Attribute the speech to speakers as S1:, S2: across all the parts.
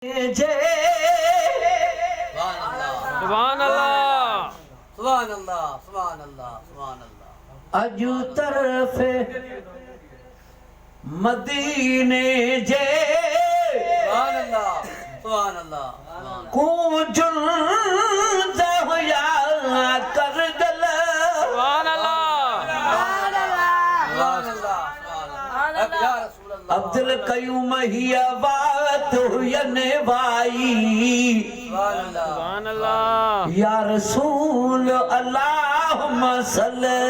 S1: सुभान अल्लाह
S2: सुभान अल्लाह सुभान अल्लाह सुभान अल्लाह।
S3: अजू तरफ मदीने जे
S2: सुभान अल्लाह सुभान अल्लाह
S3: कूजुल जहया कर गल
S1: सुभान अल्लाह
S2: सुभान अल्लाह या रसूल अल्लाह।
S3: अब्दुल कयूम ही बात हुयने भाई
S2: सुभान अल्लाह
S1: सुभान अल्लाह
S3: या रसूल अल्लाहुम्मा सल्ली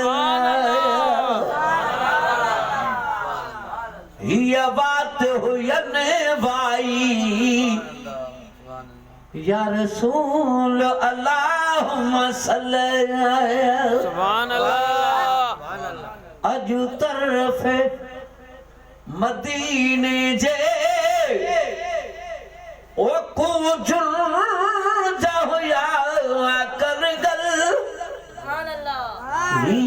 S3: ही बात हुयने भाई या रसूल अल्लाहुम्मा सल्ली
S1: सुभान अल्लाह
S3: अजू तरफ मदीने जे ओ कूजुल जहया कर गल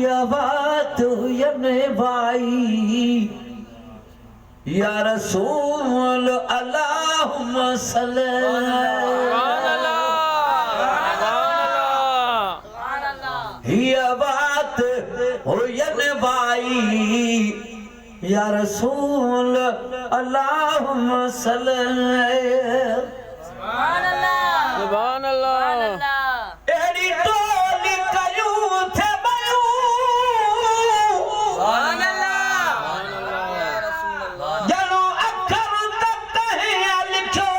S3: ये बात हुयने भाई या रसूल अल्लाहुम्मा सल्ली
S1: सुभान अल्लाह
S3: ये बात हुयने भाई या रसूल अल्लाहुम्मा सल्ली
S1: सुभान अल्लाह
S3: एड़ी टोली कयूं थे बयूं
S2: सुभान अल्लाह या रसूल अल्लाह।
S3: जणो अखर तक है लिखो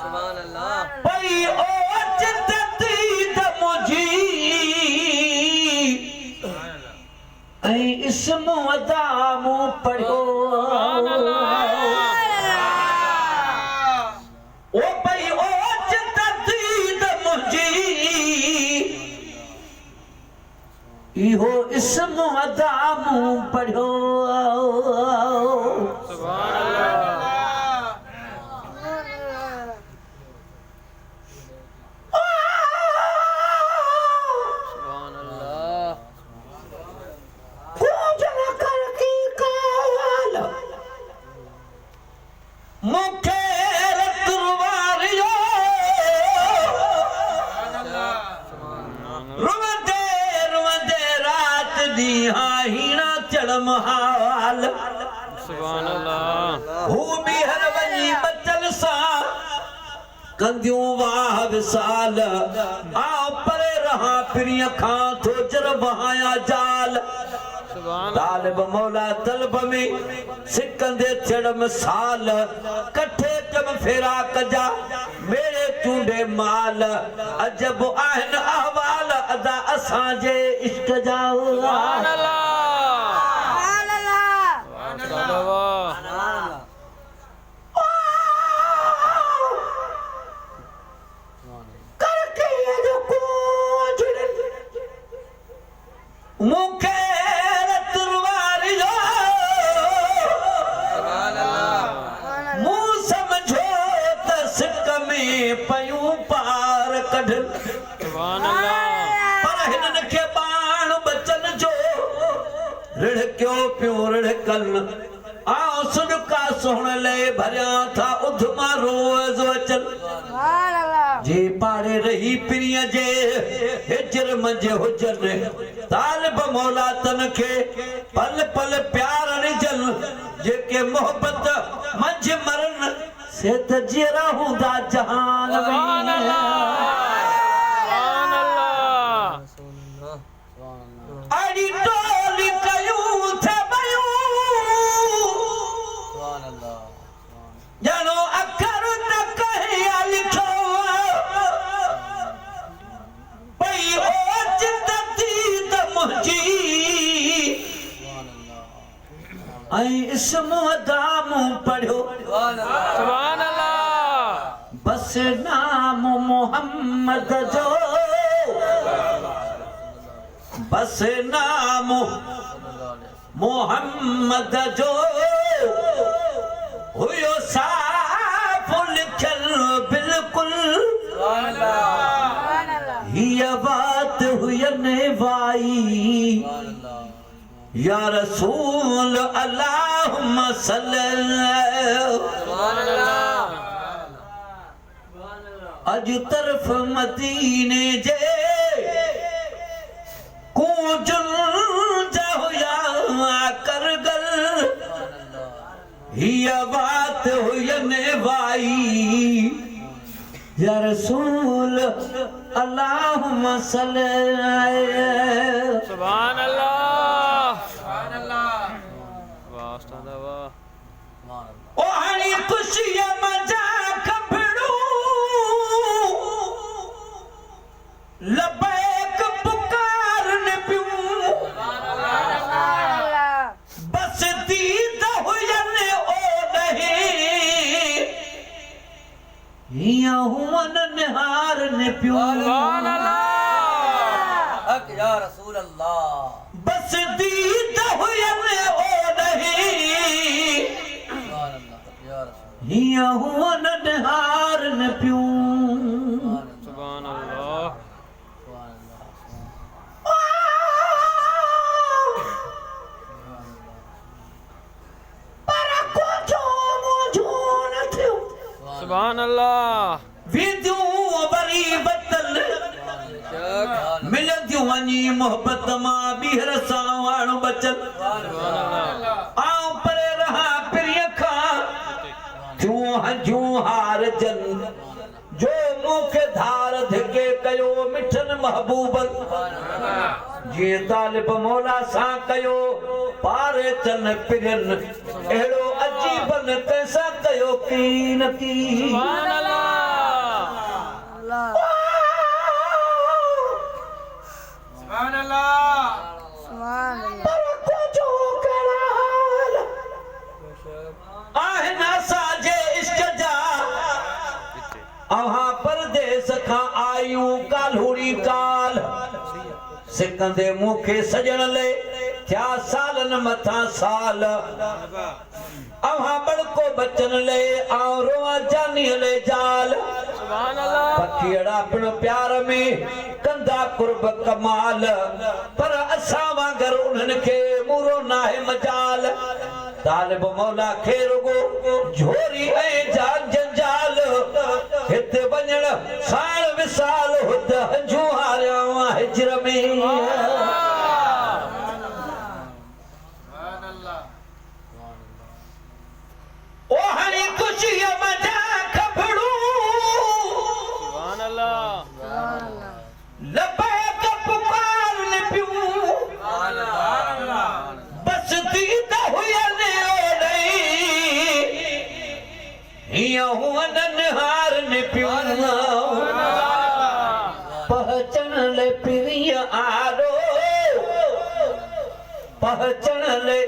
S2: सुभान अल्लाह
S3: पई ओ चितती दमुजी ऐ इस्म अदामू पढ़ो ओ पई ओ चितती दमुजी इहो इस्म अदामू पढ़ो
S1: सुभान अल्लाह सुभान अल्लाह
S3: पूजन कर की काल मुखे रतवारियो रुवंदे रुवंदे रात दी हीना चढ़म हाल
S1: सुभान अल्लाह
S3: हू भी हर वञी बचल सा कंदियूं वाह विसाल आ परे रहा फिरी अखां थोजर बहाया जाल
S1: सुभान
S3: तालिब मौला तलब में सिकंदे थियण मिसाल कठे कम फेरा कजा मेरे चूंडे माल अजब आहिन अहवाल अदा असांजे इश्क जा
S1: सुभान अल्लाह सुभान अल्लाह
S3: करके जो कुछ मुखे रतवारियो
S2: सुभान अल्लाह
S3: मुंह समझो त सिक में पयूं पार कढ
S1: सुभान अल्लाह
S3: पर हिनन खे बाण बचन जो रिड़कियो पियो रिड़कन आओ सुनका सोहण ले भरिया था उधमा रोज़ वचन जे पाड़े रही पिरीअ जे हिजर मंझि हुजन तालिब मौला तन खे पल पल प्यार ॾिजन जेके मोहबत मंझि मरन से त जीअरा हूंदा जहान
S1: सुभान
S3: में
S1: अल्लाह सुभान अल्लाह
S2: सुभान अल्लाह
S3: अड़ी टोली कयूं थे बयूं
S2: सुभान अल्लाह
S3: जणो अखर न कहिया लिखो पई ओ चितती त मुंहिंजी ऐं इस्म अदामू पढ़ियो
S2: सुभान अल्लाह
S1: सुभान अल्लाह
S3: बस नाम मोहम्मद जो बस नाम मोहम्मद जो हुयो साफ़ लिखल बिल्कुल
S2: सुभान अल्लाह
S3: हीअ बात हुयने वाई
S2: सुभान अल्लाह
S3: या रसूल अल्लाहुम्मा सल्ली
S2: सुभान अल्लाह
S3: अज तरफ मदीने जे कूजन जाओ या करगल हिय बात हुयने वाई या रसूल अल्लाहुम्मा सल्ले
S1: सुभान अल्लाह वाह उस्ताद वाह
S2: सुभान अल्लाह
S3: ओ हणी खुशी मजा खबड़ू लबैक पुकारन पियूं बस दीद हुयन ओ नहीं हिया हुवन निहार ने पियूं
S1: सुभान अल्लाह
S2: हक या रसूल अल्लाह
S3: बस दीद हुयन ओ नहीं
S2: सुभान अल्लाह या रसूल
S3: हिया हुवन निहार ने पियूं
S1: सुभान अल्लाह
S2: सुभान अल्लाह
S3: para kujo mujun थियो
S1: सुभान अल्लाह
S3: विद्यू बरी बतल मिलंदियूं वञी मोहब्बत मां ॿीहर सां वाण बचल
S1: सुभान अल्लाह
S3: आऊं परे रहा प्रिय खां थियूं हंजूं हार जन जो मूंखे धार धिके कयो मिठन महबूबन जीअं तालिब मौला सां कयो पारे चन पिरन अहिड़ो अजीबन तंहिंसां कयो कीन की
S1: सुभान अल्लाह
S2: सुभान अल्लाह
S3: पर कुझु कराल आहिनि असांजे इश्क जा अव्हां परदेस खां आयूं काल्हुड़ी काल सिकंदे मूंखे सजण ले थिया सालन मथां साल अव्हां बड़को बचन ले आऊं रोआ जानी ले जाल
S1: सुभान अल्लाह
S3: पखीड़ा पिण प्यार में कंदा कुर्ब कमाल पर असां वांगर उन्हनि खे मूरो नाहे मजाल तालिब मौला खे रुगो झोरी ऐं जान जंजाल हिते वञण साण विसाल हुत हंजू हारिया हिजर में ओ हणी खुशीअ मजा खबड़ू
S1: सुभान अल्लाह
S3: लबैक पुकारन पियूं बस दीद हुयन ओ नहीं हिया हुवन निहारन पियूं पहचन ले प्रिय आरो पहचन ले